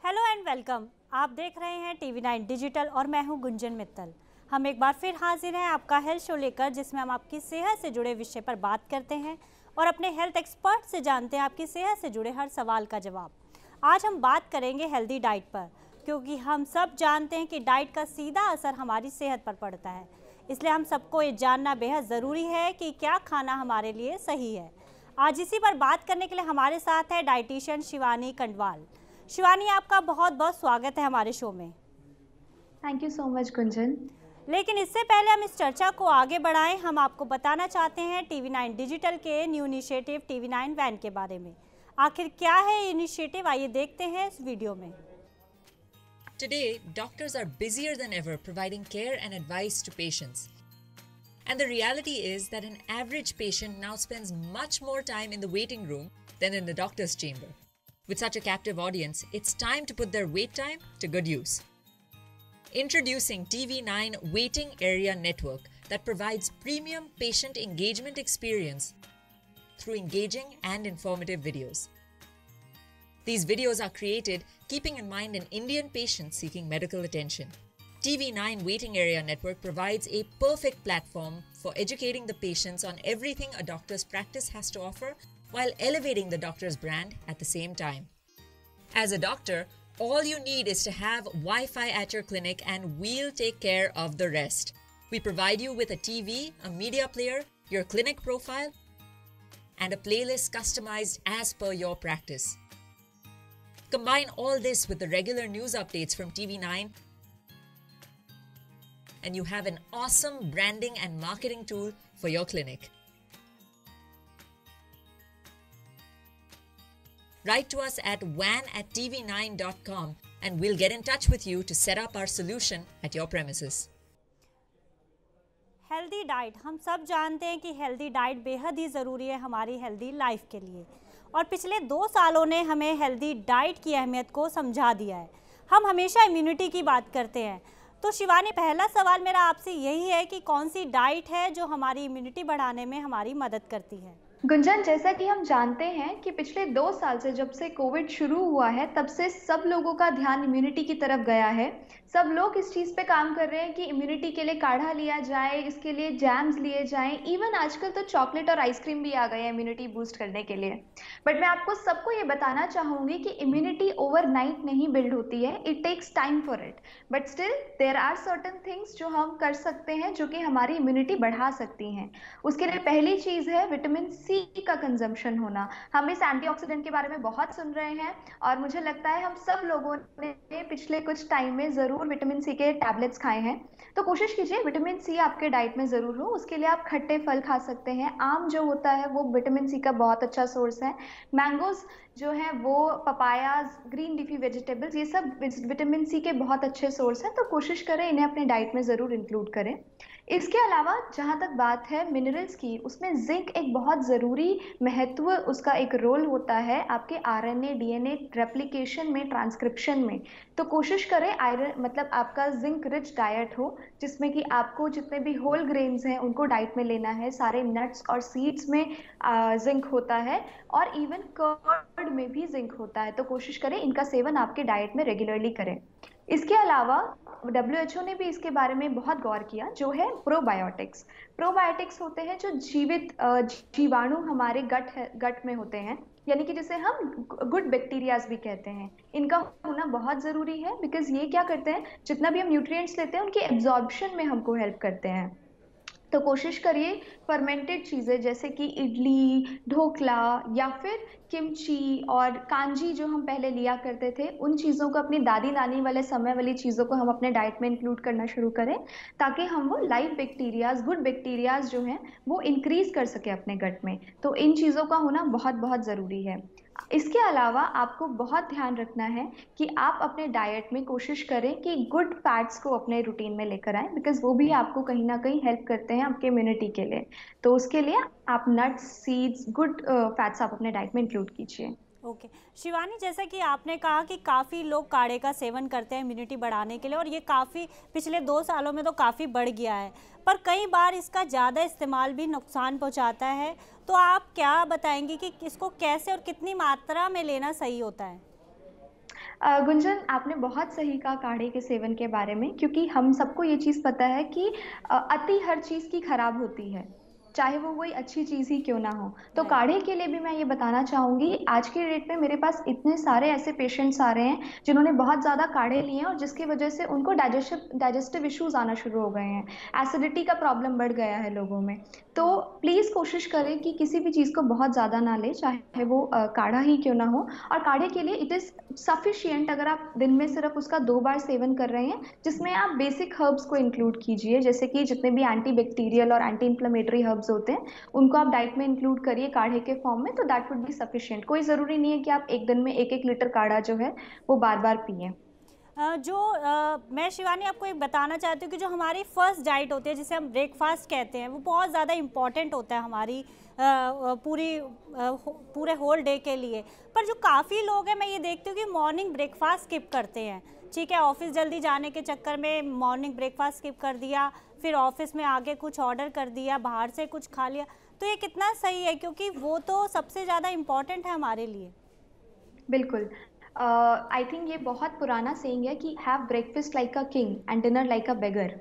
Hello and welcome. आप देख रहे हैं TV9 डिजिटल और मैं हूं गुंजन मित्तल। हम एक बार फिर हाजिर हैं आपका हेल्थ शो लेकर, जिसमें हम आपकी सेहत से जुड़े विषय पर बात करते हैं और अपने हेल्थ एक्सपर्ट से जानते हैं आपकी सेहत से जुड़े हर सवाल का जवाब। आज हम बात करेंगे हेल्दी डाइट पर, क्योंकि हम सब जानते हैं कि डाइट का सीधा असर हमारी सेहत पर पड़ता है। इसलिए हम सबको ये जानना बेहद ज़रूरी है कि क्या खाना हमारे लिए सही है। आज इसी पर बात करने के लिए हमारे साथ है डाइटिशियन शिवानी कंडवाल। शिवानी, आपका बहुत बहुत स्वागत है हमारे शो में। Thank you so much Gunjan. लेकिन इससे पहले हम इस चर्चा को आगे बढ़ाएं, हम आपको बताना चाहते हैं TV9 डिजिटल के न्यू इनिशिएटिव TV9 वैन के बारे में। आखिर क्या है ये इनिशिएटिव, आइए देखते हैं इस वीडियो में। Today, doctors are busier than ever providing care and advice to patients. And the reality is that an average patient now spends much more time in the waiting room than in the doctor's chamber. With such a captive audience, it's time to put their wait time to good use. Introducing TV9 Waiting Area Network that provides premium patient engagement experience through engaging and informative videos. These videos are created keeping in mind an Indian patient seeking medical attention. TV9 Waiting Area Network provides a perfect platform for educating the patients on everything a doctor's practice has to offer while elevating the doctor's brand at the same time. As a doctor, all you need is to have Wi-Fi at your clinic and we'll take care of the rest. We provide you with a TV, a media player, your clinic profile, and a playlist customized as per your practice. Combine all this with the regular news updates from TV9 and you have an awesome branding and marketing tool for your clinic. Write to us at van@tv9.com and we'll get in touch with you to set up our solution at your premises. Healthy diet, हम सब जानते हैं कि healthy diet बेहद ही ज़रूरी है हमारी healthy life के लिए, और पिछले 2 सालों ने हमें हेल्दी डाइट की अहमियत को समझा दिया है। हम हमेशा इम्यूनिटी की बात करते हैं, तो शिवानी, पहला सवाल मेरा आपसे यही है कि कौन सी डाइट है जो हमारी इम्यूनिटी बढ़ाने में हमारी मदद करती है? गुंजन, जैसा कि हम जानते हैं कि पिछले 2 साल से जब से कोविड शुरू हुआ है, तब से सब लोगों का ध्यान इम्यूनिटी की तरफ गया है। सब लोग इस चीज़ पे काम कर रहे हैं कि इम्यूनिटी के लिए काढ़ा लिया जाए, इसके लिए जैम्स लिए जाएं। इवन आजकल तो चॉकलेट और आइसक्रीम भी आ गए हैं इम्यूनिटी बूस्ट करने के लिए। बट मैं आपको सबको ये बताना चाहूँगी कि इम्यूनिटी ओवरनाइट नहीं बिल्ड होती है, it takes time for it. But still there are certain things जो हम कर सकते हैं जो कि हमारी इम्यूनिटी बढ़ा सकती हैं। उसके लिए पहली चीज़ है विटामिन सी का कंजम्पशन होना। हम इस एंटीऑक्सीडेंट के बारे में बहुत सुन रहे हैं और मुझे लगता है हम सब लोगों ने पिछले कुछ टाइम में ज़रूर विटामिन सी के टैबलेट्स खाए हैं। तो कोशिश कीजिए विटामिन सी आपके डाइट में ज़रूर हो। उसके लिए आप खट्टे फल खा सकते हैं। आम जो होता है वो विटामिन सी का बहुत अच्छा सोर्स है। मैंगोज जो है वो, पपायाज, ग्रीन लीफी वेजिटेबल्स, ये सब विटामिन सी के बहुत अच्छे सोर्स हैं। तो कोशिश करें इन्हें अपने डाइट में ज़रूर इंक्लूड करें। इसके अलावा जहाँ तक बात है मिनरल्स की, उसमें जिंक एक बहुत ज़रूरी महत्व, उसका एक रोल होता है आपके आरएनए डीएनए रेप्लिकेशन में, ट्रांसक्रिप्शन में। तो कोशिश करें आयरन मतलब आपका जिंक रिच डाइट हो, जिसमें कि आपको जितने भी होल ग्रेन्स हैं उनको डाइट में लेना है। सारे नट्स और सीड्स में जिंक होता है और इवन कर्ड में भी जिंक होता है। तो कोशिश करें इनका सेवन आपके डाइट में रेगुलरली करें। इसके अलावा WHO ने भी इसके बारे में बहुत गौर किया, जो है प्रोबायोटिक्स। प्रोबायोटिक्स होते हैं जो जीवित जीवाणु हमारे गट में होते हैं, यानी कि जिसे हम गुड बैक्टीरियाज भी कहते हैं। इनका होना बहुत ज़रूरी है बिकॉज ये क्या करते हैं, जितना भी हम न्यूट्रिएंट्स लेते हैं उनके एब्जॉर्प्शन में हमको हेल्प करते हैं। तो कोशिश करिए फर्मेंटेड चीज़ें जैसे कि इडली, ढोकला या फिर किमची और कांजी जो हम पहले लिया करते थे, उन चीज़ों को, अपनी दादी नानी वाले समय वाली चीज़ों को हम अपने डाइट में इंक्लूड करना शुरू करें, ताकि हम वो लाइव बैक्टीरियाज, गुड बैक्टीरियाज जो हैं वो इंक्रीज कर सके अपने गट में। तो इन चीज़ों का होना बहुत बहुत ज़रूरी है। इसके अलावा आपको बहुत ध्यान रखना है कि आप अपने डाइट में कोशिश करें कि गुड फैट्स को अपने रूटीन में लेकर आएं, बिकॉज वो भी आपको कहीं ना कहीं हेल्प करते हैं आपके इम्यूनिटी के लिए। तो उसके लिए आप नट्स, सीड्स, गुड फैट्स आप अपने डाइट में इंक्लूड कीजिए। ओके शिवानी, जैसा कि आपने कहा कि काफ़ी लोग काढ़े का सेवन करते हैं इम्यूनिटी बढ़ाने के लिए, और ये काफ़ी पिछले 2 सालों में तो काफ़ी बढ़ गया है, पर कई बार इसका ज़्यादा इस्तेमाल भी नुकसान पहुंचाता है। तो आप क्या बताएंगी कि इसको कैसे और कितनी मात्रा में लेना सही होता है? गुंजन, आपने बहुत सही कहा काढ़े के सेवन के बारे में, क्योंकि हम सबको ये चीज़ पता है कि अति हर चीज़ की खराब होती है, चाहे वो कोई अच्छी चीज़ ही क्यों ना हो। तो राइट। काढ़े के लिए भी मैं ये बताना चाहूँगी, आज की डेट में मेरे पास इतने सारे ऐसे पेशेंट्स आ रहे हैं जिन्होंने बहुत ज़्यादा काढ़े लिए हैं और जिसकी वजह से उनको डाइजेस्टिव इश्यूज आना शुरू हो गए हैं, एसिडिटी का प्रॉब्लम बढ़ गया है लोगों में। तो प्लीज़ कोशिश करें कि किसी भी चीज़ को बहुत ज़्यादा ना लें, चाहे वो काढ़ा ही क्यों ना हो। और काढ़े के लिए इट इज़ सफिशिएंट अगर आप दिन में सिर्फ उसका 2 बार सेवन कर रहे हैं, जिसमें आप बेसिक हर्ब्स को इंक्लूड कीजिए, जैसे कि जितने भी एंटी बैक्टीरियल और एंटी इन्फ्लेमेटरी हर्ब्स होते हैं उनको आप डाइट में इंक्लूड करिए काढ़े के फॉर्म में, तो दैट वुड बी सफिशिएंट। कोई ज़रूरी नहीं है कि आप एक दिन में 1-1 लीटर काढ़ा जो है वो बार बार पिए। मैं शिवानी आपको एक बताना चाहती हूँ कि जो हमारी फर्स्ट डाइट होती है जिसे हम ब्रेकफास्ट कहते हैं, वो बहुत ज़्यादा इम्पॉर्टेंट होता है हमारी पूरे होल डे के लिए। पर जो काफ़ी लोग हैं, मैं ये देखती हूँ कि मॉर्निंग ब्रेकफास्ट स्किप करते हैं। ठीक है, ऑफिस जल्दी जाने के चक्कर में मॉर्निंग ब्रेकफास्ट स्किप कर दिया, फिर ऑफिस में आगे कुछ ऑर्डर कर दिया, बाहर से कुछ खा लिया। तो ये कितना सही है, क्योंकि वो तो सबसे ज़्यादा इम्पॉर्टेंट है हमारे लिए। बिल्कुल। आई थिंक ये बहुत पुराना सेइंग है कि have breakfast like a king and dinner like a beggar.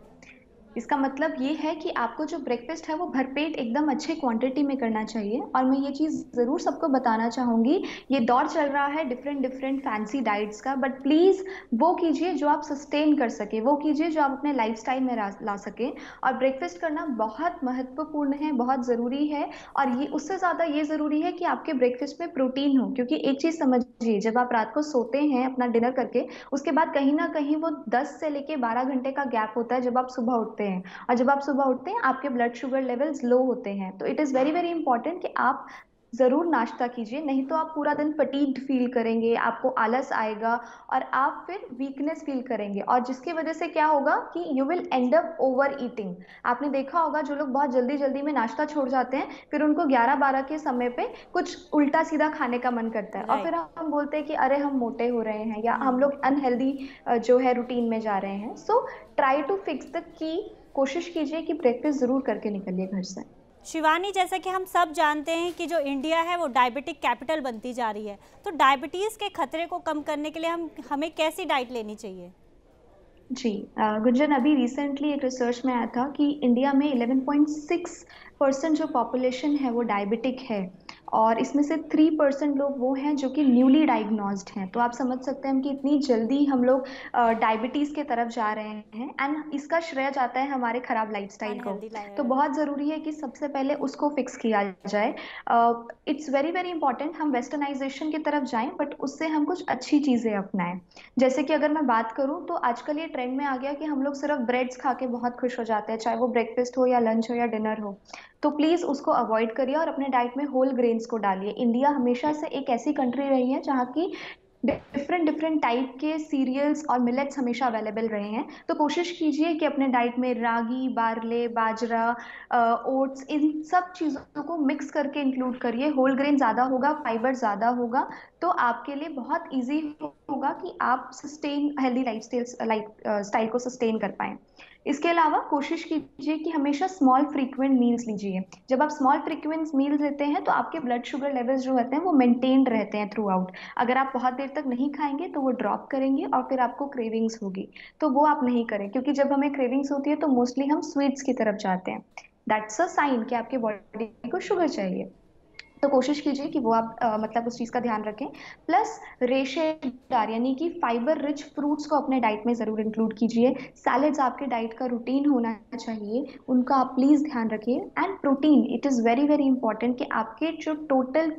इसका मतलब ये है कि आपको जो ब्रेकफास्ट है वो भरपेट एकदम अच्छे क्वांटिटी में करना चाहिए। और मैं ये चीज़ ज़रूर सबको बताना चाहूँगी, ये दौर चल रहा है डिफरेंट डिफरेंट फैंसी डाइट्स का, बट प्लीज़ वो कीजिए जो आप सस्टेन कर सके, वो कीजिए जो आप अपने लाइफस्टाइल में ला सकें। और ब्रेकफास्ट करना बहुत महत्वपूर्ण है, बहुत ज़रूरी है। और ये उससे ज़्यादा ये ज़रूरी है कि आपके ब्रेकफास्ट में प्रोटीन हो, क्योंकि एक चीज़ समझिए, जब आप रात को सोते हैं अपना डिनर करके, उसके बाद कहीं ना कहीं वो 10 से लेके 12 घंटे का गैप होता है जब आप सुबह उठते हैं। और जब आप सुबह उठते हैं आपके ब्लड शुगर लेवल्स लो होते हैं। तो it is very very important कि आप ज़रूर नाश्ता कीजिए, नहीं तो आप पूरा दिन फटीग्ड फील करेंगे, आपको आलस आएगा और आप फिर वीकनेस फील करेंगे, और जिसकी वजह से क्या होगा कि you will and up over eating. आपने देखा होगा जो लोग बहुत जल्दी जल्दी में नाश्ता छोड़ जाते हैं, फिर उनको 11-12 के समय पे कुछ उल्टा सीधा खाने का मन करता है, और फिर हम बोलते हैं कि अरे हम मोटे हो रहे हैं या हम लोग अनहेल्दी जो है रूटीन में जा रहे हैं। So try to fix the key, कोशिश कीजिए कि ब्रेकफास्ट ज़रूर करके निकलिए घर से। शिवानी, जैसा कि हम सब जानते हैं कि जो इंडिया है वो डायबिटिक कैपिटल बनती जा रही है, तो डायबिटीज़ के खतरे को कम करने के लिए हमें कैसी डाइट लेनी चाहिए? जी, गुंजन, अभी रिसेंटली एक रिसर्च में आया था कि इंडिया में 11.6% जो पॉपुलेशन है वो डायबिटिक है, और इसमें से 3% लोग वो हैं जो कि न्यूली डायग्नोज्ड हैं। तो आप समझ सकते हैं कि इतनी जल्दी हम लोग डायबिटीज़ के तरफ जा रहे हैं, एंड इसका श्रेय जाता है हमारे खराब लाइफस्टाइल को। तो बहुत ज़रूरी है कि सबसे पहले उसको फिक्स किया जाए। इट्स वेरी वेरी इंपॉर्टेंट हम वेस्टर्नाइजेशन की तरफ जाएं, बट उससे हम कुछ अच्छी चीज़ें अपनाएं। जैसे कि अगर मैं बात करूं तो आजकल ये ट्रेंड में आ गया कि हम लोग सिर्फ ब्रेड्स खा के बहुत खुश हो जाते हैं, चाहे वो ब्रेकफास्ट हो या लंच हो या डिनर हो। तो प्लीज़ उसको अवॉइड करिए और अपने डाइट में होल ग्रेन्स को डालिए। इंडिया हमेशा से एक ऐसी कंट्री रही है जहाँ की डिफरेंट डिफरेंट टाइप के सीरियल्स और मिलेट्स हमेशा अवेलेबल रहे हैं। तो कोशिश कीजिए कि अपने डाइट में रागी, बारले, बाजरा, ओट्स, इन सब चीज़ों को मिक्स करके इंक्लूड करिए। होल ग्रेन ज़्यादा होगा, फाइबर ज़्यादा होगा, तो आपके लिए बहुत इजी होगा कि आप सस्टेन हेल्दी स्टाइल को सस्टेन कर पाएँ। इसके अलावा कोशिश कीजिए कि हमेशा स्मॉल फ्रीक्वेंट मील्स लीजिए। जब आप स्मॉल फ्रीक्वेंट मील्स लेते हैं तो आपके ब्लड शुगर लेवल्स जो होते हैं वो मेंटेन्ड रहते हैं थ्रू आउट। अगर आप बहुत देर तक नहीं खाएंगे तो वो ड्रॉप करेंगे और फिर आपको क्रेविंग्स होगी, तो वो आप नहीं करें, क्योंकि जब हमें क्रेविंग्स होती है तो मोस्टली हम स्वीट्स की तरफ जाते हैं। दैट्स अ साइन कि आपकी बॉडी को शुगर चाहिए। तो कोशिश कीजिए कि वो आप मतलब उस चीज़ का ध्यान रखें। प्लस रेशेदार यानी कि फाइबर रिच फ्रूट्स को अपने डाइट में ज़रूर इंक्लूड कीजिए। सैलेड्स आपके डाइट का रूटीन होना चाहिए, उनका आप प्लीज़ ध्यान रखिए। And protein, it is very very important कि आपके जो टोटल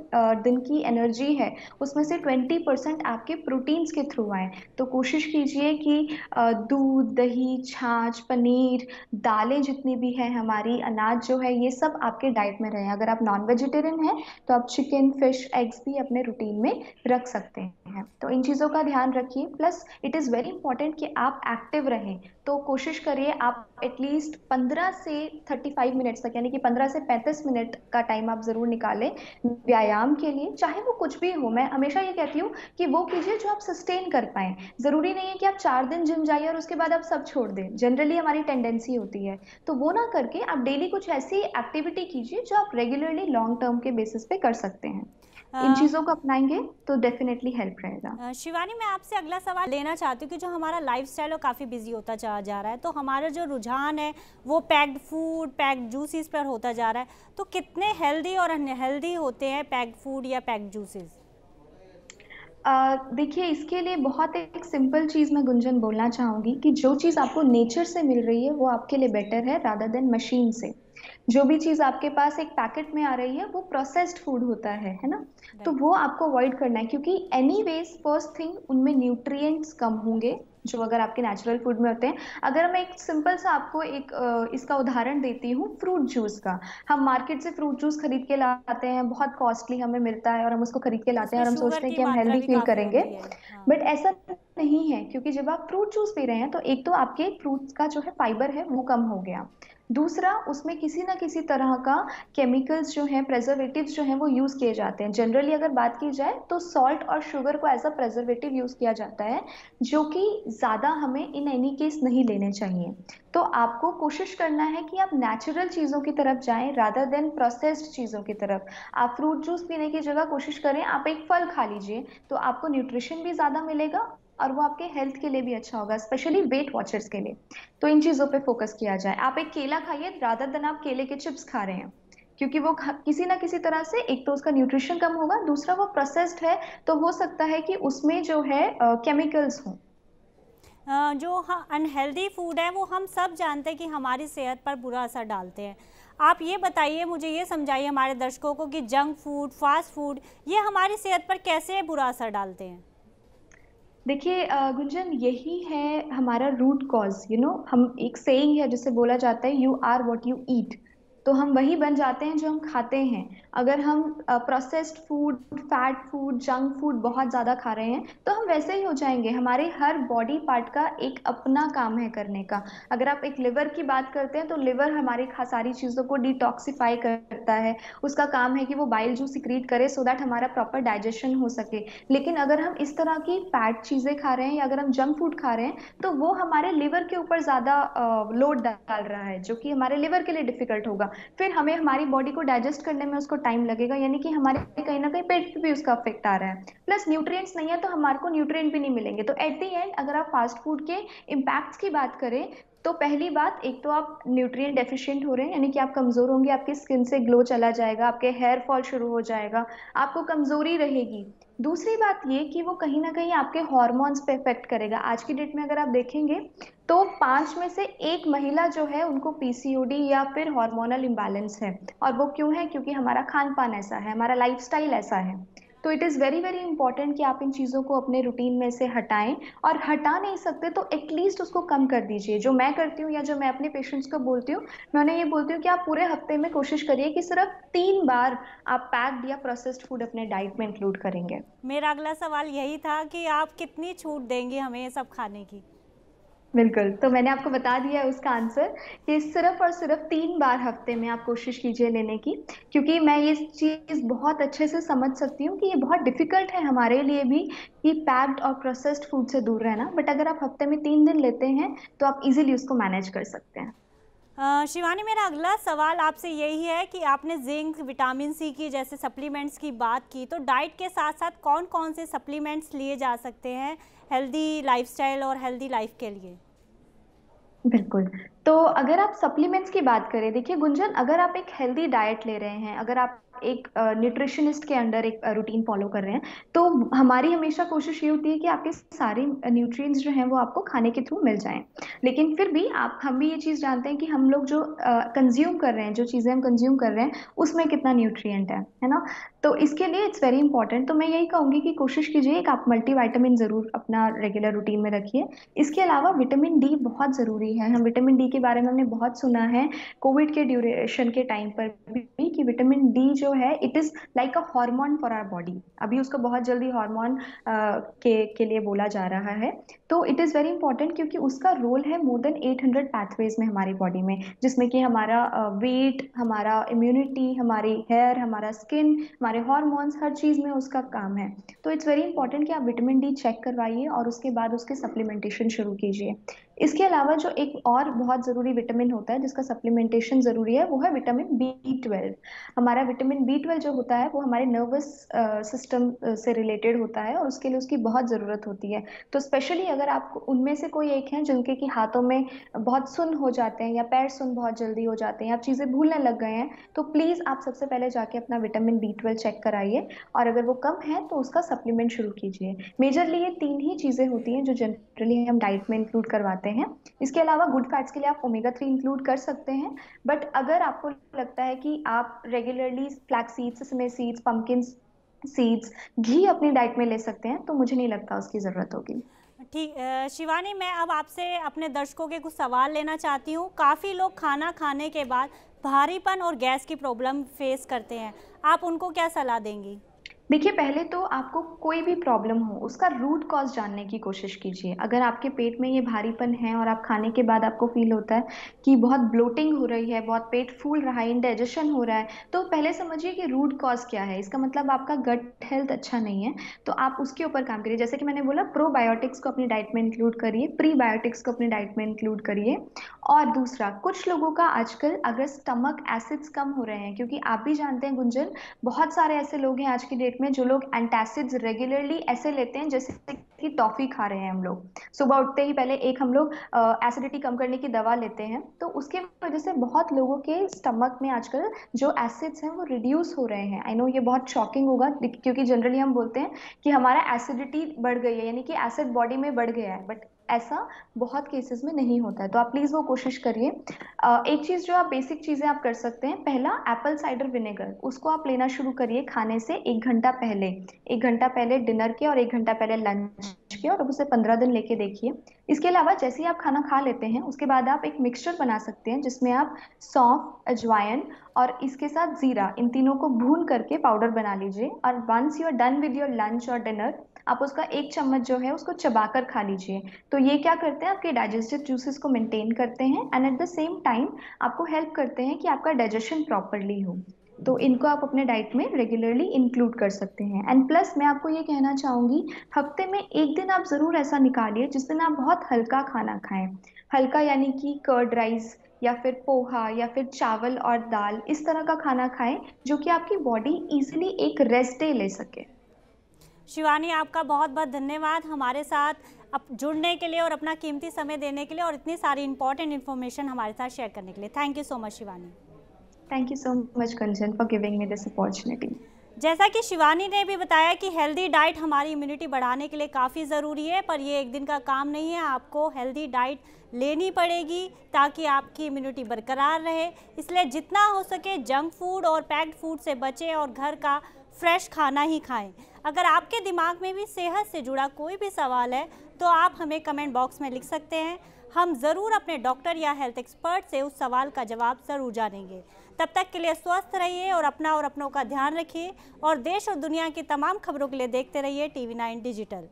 दिन की एनर्जी है उसमें से 20% आपके प्रोटीन्स के थ्रू आए। तो कोशिश कीजिए कि दूध, दही, छाछ, पनीर, दालें जितनी भी है हमारी, अनाज जो है, ये सब आपके डाइट में रहे। अगर आप नॉन वेजिटेरियन हैं तो आप चिकन, फिश, एग्स भी अपने रूटीन में रख सकते हैं। तो इन चीज़ों का ध्यान रखिए। Plus it is very important कि आप एक्टिव रहें। तो कोशिश करिए आप एटलीस्ट 15 से 35 मिनट्स तक, यानी कि 15 से 35 मिनट का टाइम आप ज़रूर निकालें व्यायाम के लिए, चाहे वो कुछ भी हो। मैं हमेशा ये कहती हूँ कि वो कीजिए जो आप सस्टेन कर पाएँ। ज़रूरी नहीं है कि आप 4 दिन जिम जाइए और उसके बाद आप सब छोड़ दें, जनरली हमारी टेंडेंसी होती है। तो वो ना करके आप डेली कुछ ऐसी एक्टिविटी कीजिए जो आप रेगुलरली लॉन्ग टर्म के बेसिस पे कर सकते हैं। इन चीज़ों को अपनाएंगे तो डेफिनेटली हेल्प रहेगा। शिवानी, मैं आपसे अगला सवाल लेना चाहती हूँ कि जो हमारा लाइफस्टाइल वो काफ़ी बिजी होता जा रहा है, तो हमारा जो रुझान है वो पैक्ड फूड, पैक्ड जूसेस पर होता जा रहा है, तो कितने हेल्दी और अनहेल्दी होते हैं पैक्ड फूड या पैक्ड जूसेस? देखिए, इसके लिए बहुत एक सिंपल चीज़ मैं गुंजन बोलना चाहूँगी कि जो चीज़ आपको नेचर से मिल रही है वो आपके लिए बेटर है रादर देन मशीन से। जो भी चीज़ आपके पास एक पैकेट में आ रही है वो प्रोसेस्ड फूड होता है ना? तो वो आपको अवॉइड करना है, क्योंकि एनीवेज फर्स्ट थिंग उनमें न्यूट्रिएंट्स कम होंगे जो अगर आपके नेचुरल फूड में होते हैं। अगर मैं एक सिंपल सा आपको एक इसका उदाहरण देती हूँ फ्रूट जूस का। हम मार्केट से फ्रूट जूस खरीद के लाते हैं, बहुत कॉस्टली हमें मिलता है और हम उसको खरीद के लाते हैं उसमें और हम शुगर सोचते हैं की कि हम मात्रा हेल्दी भी फील काफ़ी करेंगे, होती है। हाँ। बट ऐसा नहीं है। क्योंकि जब आप फ्रूट जूस पी रहे हैं तो एक तो आपके फ्रूट्स का जो है फाइबर है वो कम हो गया, दूसरा उसमें किसी ना किसी तरह का केमिकल्स जो हैं, प्रेजर्वेटिव्स जो हैं वो यूज किए जाते हैं। जनरली अगर बात की जाए तो सॉल्ट और शुगर को एज अ प्रेजर्वेटिव यूज किया जाता है, जो कि ज्यादा हमें इन एनी केस नहीं लेने चाहिए। तो आपको कोशिश करना है कि आप नेचुरल चीजों की तरफ जाएं रादर देन प्रोसेस्ड चीजों की तरफ। आप फ्रूट जूस पीने की जगह कोशिश करें आप एक फल खा लीजिए, तो आपको न्यूट्रिशन भी ज्यादा मिलेगा और वो आपके हेल्थ के लिए भी अच्छा होगा, स्पेशली वेट वॉचर्स के लिए। तो इन चीजों पे फोकस किया जाए। आप एक केला खाइए रादर देन आप केले के चिप्स खा रहे हैं, क्योंकि वो किसी ना किसी तरह से एक तो उसका न्यूट्रिशन कम होगा, दूसरा वो प्रोसेस्ड है तो हो सकता है कि उसमें जो है केमिकल्स हों। जो अनहेल्दी फूड है वो हम सब जानते हैं कि हमारी सेहत पर बुरा असर डालते हैं। आप ये बताइए, मुझे ये समझाइए हमारे दर्शकों को कि जंक फूड, फास्ट फूड ये हमारी सेहत पर कैसे बुरा असर डालते हैं? देखिए गुंजन, यही है हमारा रूट कॉज। हम एक सेइंग है जिसे बोला जाता है you are what you eat. तो हम वही बन जाते हैं जो हम खाते हैं। अगर हम processed food, fat food, junk food बहुत ज्यादा खा रहे हैं तो हम वैसे ही हो जाएंगे। हमारे हर बॉडी पार्ट का एक अपना काम है करने का। अगर आप एक लिवर की बात करते हैं तो लिवर हमारी सारी चीजों को डिटॉक्सिफाई करता है। उसका काम है कि वो बाइल जूस सिक्रीट करे सो दैट हमारा प्रॉपर डाइजेशन हो सके। लेकिन अगर हम इस तरह की फैट चीजें खा रहे हैं या अगर हम जंक फूड खा रहे हैं तो वो हमारे लिवर के ऊपर ज्यादा लोड डाल रहा है, जो कि हमारे लिवर के लिए डिफिकल्ट होगा। फिर हमें हमारी बॉडी को डाइजेस्ट करने में उसको टाइम लगेगा, यानी कि हमारे कहीं ना कहीं पेट पे भी उसका अफेक्ट आ रहा है। प्लस न्यूट्रिएंट्स नहीं है तो हमारे को न्यूट्रिएंट भी नहीं मिलेंगे। तो एट द एंड अगर आप फास्ट फूड के इम्पैक्ट्स की बात करें तो पहली बात, एक तो आप न्यूट्रिएंट डेफिशिएंट हो रहे हैं, यानी कि आप कमजोर होंगे, आपकी स्किन से ग्लो चला जाएगा, आपके हेयर फॉल शुरू हो जाएगा, आपको कमजोरी रहेगी। दूसरी बात ये कि वो कहीं ना कहीं आपके हॉर्मोन्स पे इफेक्ट करेगा। आज की डेट में अगर आप देखेंगे तो 5 में से 1 महिला जो है उनको पीसीओडी या फिर हार्मोनल इम्बैलेंस है। और वो क्यों है? क्योंकि हमारा खान पान ऐसा है, हमारा लाइफस्टाइल ऐसा है। तो it is very very important कि आप इन चीज़ों को अपने रूटीन में से हटाएं। और हटा नहीं सकते तो एटलीस्ट उसको कम कर दीजिए। जो मैं करती हूँ या जो मैं अपने पेशेंट्स को बोलती हूँ, मैं उन्हें ये बोलती हूँ कि आप पूरे हफ्ते में कोशिश करिए कि सिर्फ 3 बार आप पैक्ड या प्रोसेस्ड फूड अपने डाइट में इंक्लूड करेंगे। मेरा अगला सवाल यही था कि आप कितनी छूट देंगे हमें ये सब खाने की? बिल्कुल, तो मैंने आपको बता दिया है उसका आंसर कि सिर्फ और सिर्फ 3 बार हफ्ते में आप कोशिश कीजिए लेने की। क्योंकि मैं ये चीज़ बहुत अच्छे से समझ सकती हूँ कि ये बहुत डिफिकल्ट है हमारे लिए भी कि पैक्ड और प्रोसेस्ड फूड से दूर रहना, बट अगर आप हफ्ते में 3 दिन लेते हैं तो आप इजीली उसको मैनेज कर सकते हैं। शिवानी, मेरा अगला सवाल आपसे यही है कि आपने जिंक, विटामिन सी की जैसे सप्लीमेंट्स की बात की, तो डाइट के साथ साथ कौन कौन से सप्लीमेंट्स लिए जा सकते हैं हेल्दी लाइफस्टाइल और हेल्दी लाइफ के लिए? बिल्कुल। तो अगर आप सप्लीमेंट्स की बात करें, देखिए गुंजन, अगर आप एक हेल्दी डाइट ले रहे हैं, अगर आप एक न्यूट्रिशनिस्ट के अंडर एक रूटीन फॉलो कर रहे हैं, तो हमारी हमेशा कोशिश ये होती है कि आपके सारे न्यूट्रिएंट्स जो हैं वो आपको खाने के थ्रू मिल जाएं। लेकिन फिर भी हम भी ये चीज़ जानते हैं कि हम लोग जो कंज्यूम कर रहे हैं, जो चीज़ें हम कंज्यूम कर रहे हैं उसमें कितना न्यूट्रिएंट है ना? तो इसके लिए इट्स वेरी इंपॉर्टेंट। तो मैं यही कहूँगी कि कोशिश कीजिए कि आप मल्टीविटामिन ज़रूर अपना रेगुलर रूटीन में रखिए। इसके अलावा विटामिन डी बहुत ज़रूरी है। हम विटामिन डी के बारे में हमने बहुत सुना है कोविड के ड्यूरेशन के टाइम पर भी कि विटामिन डी जो है it is like a hormone for our body. अभी उसको बहुत जल्दी हार्मोन के लिए बोला जा रहा है। तो इट इज़ वेरी इंपॉर्टेंट क्योंकि उसका रोल है मोर देन 800 पैथवेज में हमारी बॉडी में, जिसमें कि हमारा वेट, हमारा इम्यूनिटी, हमारी हेयर, हमारा स्किन, हमारे हॉर्मोन्स, हर चीज़ में उसका काम है। तो इट्स वेरी इंपॉर्टेंट कि आप विटामिन डी चेक करवाइए और उसके बाद उसके सप्लीमेंटेशन शुरू कीजिए। इसके अलावा जो एक और बहुत ज़रूरी विटामिन होता है जिसका सप्लीमेंटेशन ज़रूरी है, वो है विटामिन B12। हमारा विटामिन B12 जो होता है वो हमारे नर्वस सिस्टम से रिलेटेड होता है और उसके लिए उसकी बहुत ज़रूरत होती है। तो स्पेशली अगर आप उनमें से कोई एक हैं जिनके कि हाथों में बहुत सुन्न हो जाते हैं या पैर सुन्न बहुत जल्दी हो जाते हैं, आप चीज़ें भूलने लग गए हैं, तो प्लीज़ आप सबसे पहले जाके अपना विटामिन B12 चेक कराइए और अगर वो कम है तो उसका सप्लीमेंट शुरू कीजिए। मेजरली ये 3 ही चीज़ें होती हैं जो जनरली हम डाइट में इंक्लूड करवाते हैं। इसके अलावा गुड फैट्स के लिए आप ओमेगा 3 इंक्लूड कर सकते हैं, बट अगर आपको लगता है कि आप regularly flax seeds, sesame seeds, pumpkin seeds, घी अपनी डाइट में ले सकते हैं, तो मुझे नहीं लगता उसकी ज़रूरत होगी। ठीक। शिवानी, मैं अब आपसे अपने दर्शकों के कुछ सवाल लेना चाहती हूँ। काफ़ी लोग खाना खाने के बाद भारीपन और गैस की प्रॉब्लम फेस करते हैं, आप उनको क्या सलाह देंगी? देखिए, पहले तो आपको कोई भी प्रॉब्लम हो उसका रूट कॉज जानने की कोशिश कीजिए। अगर आपके पेट में ये भारीपन है और आप खाने के बाद आपको फील होता है कि बहुत ब्लोटिंग हो रही है, बहुत पेट फूल रहा है, इंडाइजेशन हो रहा है, तो पहले समझिए कि रूट कॉज क्या है। इसका मतलब आपका गट हेल्थ अच्छा नहीं है, तो आप उसके ऊपर काम करिए। जैसे कि मैंने बोला, प्रोबायोटिक्स को अपनी डाइट में इंक्लूड करिए, प्रीबायोटिक्स को अपनी डाइट में इंक्लूड करिए। और दूसरा, कुछ लोगों का आजकल अगर स्टमक एसिड्स कम हो रहे हैं, क्योंकि आप भी जानते हैं गुंजन, बहुत सारे ऐसे लोग हैं आज की डेट में जो लोग एंटासिड्स रेगुलरली ऐसे लेते हैं जैसे कि टॉफी खा रहे हैं। हम लोग सुबह उठते ही पहले एक हम लोग एसिडिटी कम करने की दवा लेते हैं, तो उसके वजह से बहुत लोगों के स्टमक में आजकल जो एसिड्स हैं वो रिड्यूस हो रहे हैं। आई नो ये बहुत शॉकिंग होगा, क्योंकि जनरली हम बोलते हैं कि हमारा एसिडिटी बढ़ गई है, यानी कि एसिड बॉडी में बढ़ गया है, बट ऐसा बहुत केसेस में नहीं होता है। तो आप प्लीज़ वो कोशिश करिए। एक चीज़ जो आप बेसिक चीज़ें आप कर सकते हैं, पहला एप्पल साइडर विनेगर, उसको आप लेना शुरू करिए खाने से 1 घंटा पहले। 1 घंटा पहले डिनर के और 1 घंटा पहले लंच के, और उसे 15 दिन लेके देखिए। इसके अलावा जैसे ही आप खाना खा लेते हैं उसके बाद आप एक मिक्सचर बना सकते हैं जिसमें आप सौंफ, अजवाइन और इसके साथ जीरा, इन तीनों को भून करके पाउडर बना लीजिए। और once you are done with your lunch और डिनर, आप उसका 1 चम्मच जो है उसको चबाकर खा लीजिए। तो ये क्या करते हैं, आपके डाइजेस्टिव जूसेस को मेंटेन करते हैं and at the same time आपको हेल्प करते हैं कि आपका डाइजेशन प्रॉपरली हो। तो इनको आप अपने डाइट में रेगुलरली इंक्लूड कर सकते हैं। एंड प्लस मैं आपको ये कहना चाहूँगी, हफ्ते में एक दिन आप ज़रूर ऐसा निकालिए जिस दिन आप बहुत हल्का खाना खाएं। हल्का यानी कि कर्ड राइस या फिर पोहा या फिर चावल और दाल, इस तरह का खाना खाएं जो कि आपकी बॉडी इजीली एक रेस्ट डे ले सके। शिवानी, आपका बहुत बहुत धन्यवाद हमारे साथ जुड़ने के लिए और अपना कीमती समय देने के लिए और इतनी सारी इंपॉर्टेंट इन्फॉर्मेशन हमारे साथ शेयर करने के लिए। Thank you so much Shivani. Thank you so much Kanchan for giving me this opportunity. जैसा कि शिवानी ने भी बताया कि हेल्दी डाइट हमारी इम्यूनिटी बढ़ाने के लिए काफ़ी ज़रूरी है, पर ये एक दिन का काम नहीं है। आपको हेल्दी डाइट लेनी पड़ेगी ताकि आपकी इम्यूनिटी बरकरार रहे। इसलिए जितना हो सके जंक फूड और पैक्ड फूड से बचें और घर का फ्रेश खाना ही खाएं। अगर आपके दिमाग में भी सेहत से जुड़ा कोई भी सवाल है तो आप हमें कमेंट बॉक्स में लिख सकते हैं। हम ज़रूर अपने डॉक्टर या हेल्थ एक्सपर्ट से उस सवाल का जवाब ज़रूर जानेंगे। तब तक के लिए स्वस्थ रहिए और अपना और अपनों का ध्यान रखिए और देश और दुनिया की तमाम खबरों के लिए देखते रहिए TV9 डिजिटल।